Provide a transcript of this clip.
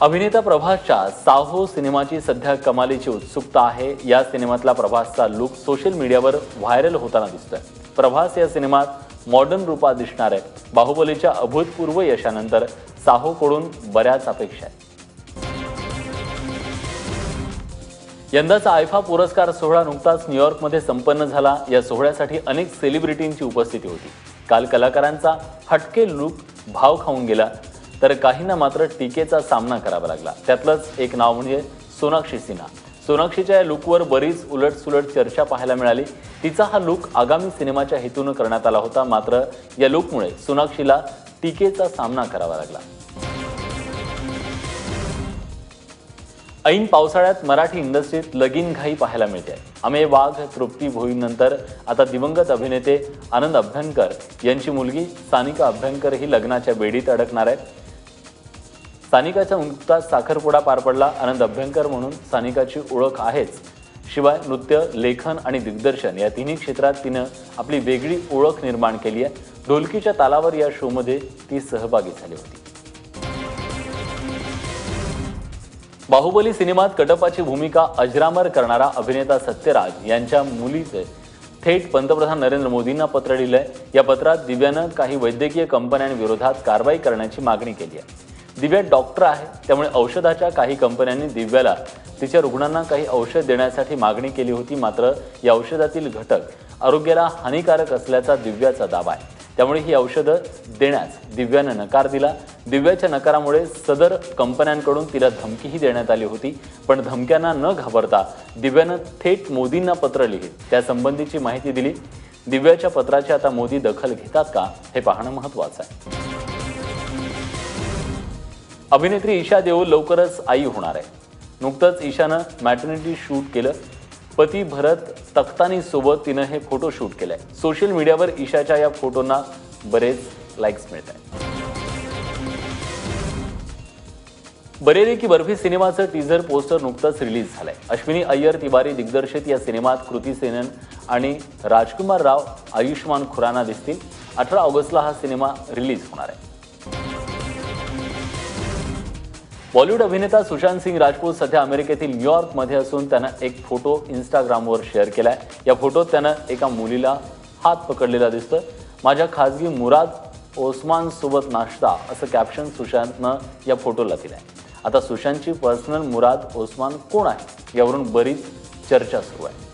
अभिनेता प्रभासच्या साहो सिनेमाची सध्या कमालीची उत्सुकता आहे। या सिनेमातला प्रभासचा लुक सोशल मीडियावर व्हायरल होताना दिसतोय। प्रभास या सिनेमात मॉडर्न रूपात दिसणार आहे। बाहुबलीच्या अभूतपूर्व यशानंतर साहोकडून बऱ्याच अपेक्षा आहेत। यंदाचा आयफा पुरस्कार सोहळा नुकताच न्यूयॉर्कमध्ये संपन्न झाला। या सोहळ्यासाठी अनेक सेलिब्रिटींची उपस्थिती होती। काल कलाकारांचा हटके लुक भाव खाऊन गेला, तर काहींना मात्र टीकेचा सामना करावा लागला। त्यातलंच एक नाव म्हणजे सोनाक्षी सिन्हा। सोनाक्षीच्या या लुकवर बरीच उलटसुलट चर्चा पाहायला मिळाली। तिचा हा लुक आगामी सिनेमाच्या हेतून करण्यात आला होता, मात्र या लुकमुळे सोनाक्षीला टीकेचा सामना करावा लागला। ऐन पावसाळ्यात मराठी इंडस्ट्रीत लगीनघाई पाहायला मिळते। अमेय वाघ, तृप्ती भोईनंतर आता दिवंगत अभिनेते आनंद अभ्यंकर यांची मुलगी सानिका अभ्यंकर ही लग्नाच्या बेडीत अडकणार आहे। सानिकाचा नुकताच साखरपुडा पार पडला। आनंद अभ्यंकर म्हणून सानिकाची ओळख आहेच, शिवाय नृत्य, लेखन आणि दिग्दर्शन या तिन्ही क्षेत्रात तिनं आपली वेगळी ओळख निर्माण केली आहे। ढोलकीच्या तालावर या शोमध्ये ती सहभागी झाली होती। बाहुबली सिनेमात कटप्पाची भूमिका अजरामर करणारा अभिनेता सत्यराज यांच्या मुलीचे थेट पंतप्रधान नरेंद्र मोदींना पत्र लिहिलंय। या पत्रात दिव्यानं काही वैद्यकीय कंपन्यांविरोधात कारवाई करण्याची मागणी केली आहे। दिव्या डॉक्टर आहे, त्यामुळे औषधाच्या काही कंपन्यांनी दिव्याला तिच्या रुग्णांना काही औषध देण्यासाठी मागणी केली होती, मात्र या औषधातील घटक आरोग्याला हानिकारक असल्याचा दिव्याचा दावा आहे। त्यामुळे ही औषधं देण्यास दिव्यानं नकार दिला। दिव्याच्या नकारामुळे सदर कंपन्यांकडून तिला धमकीही देण्यात आली होती, पण धमक्यांना न घाबरता दिव्यानं थेट मोदींना पत्र लिहित त्यासंबंधीची माहिती दिली। दिव्याच्या पत्राची आता मोदी दखल घेतात का, हे पाहणं महत्त्वाचं आहे। अभिनेत्री ईशा देओल लवकरच आई होणार आहे। नुकतंच ईशानं मॅटर्निटी शूट केलं। पती भरत तख्तानी सोबत तिनं हे फोटो शूट केलंय। सोशल मीडियावर ईशाच्या या फोटोंना बरेच लाईक्स मिळत आहेत। बरेली की बर्फी सिनेमाचं टीझर पोस्टर नुकतंच रिलीज झालंय। अश्विनी अय्यर तिवारी दिग्दर्शित या सिनेमात कृती सेनन आणि राजकुमार राव, आयुष्मान खुराना दिसतील। 18 ऑगस्टला हा सिनेमा रिलीज होणार आहे। बॉलिवूड अभिनेता सुशांत सिंग राजपूत सध्या अमेरिकेतील न्यूयॉर्कमध्ये असून त्यानं एक फोटो इंस्टाग्रामवर शेअर केलाय। या फोटोत त्यानं एका मुलीला हात पकडलेला दिसतोय। माझ्या खासगी मुराद ओस्मान सोबत नाश्ता असं कॅप्शन सुशांतनं या फोटोला दिलंय। आता सुशांतची पर्सनल मुराद ओस्मान कोण आहे यावरून बरीच चर्चा सुरू आहे।